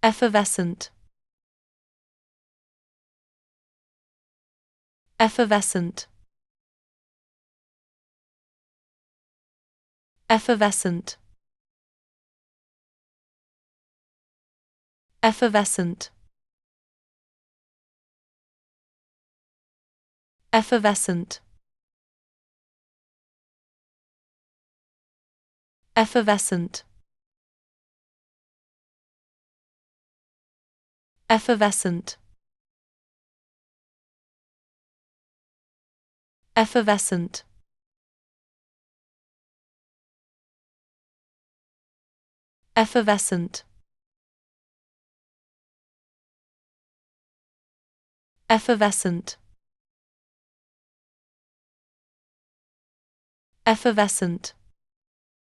Effervescent. Effervescent. Effervescent. Effervescent. Effervescent. Effervescent. Effervescent. Effervescent. Effervescent. Effervescent. Effervescent.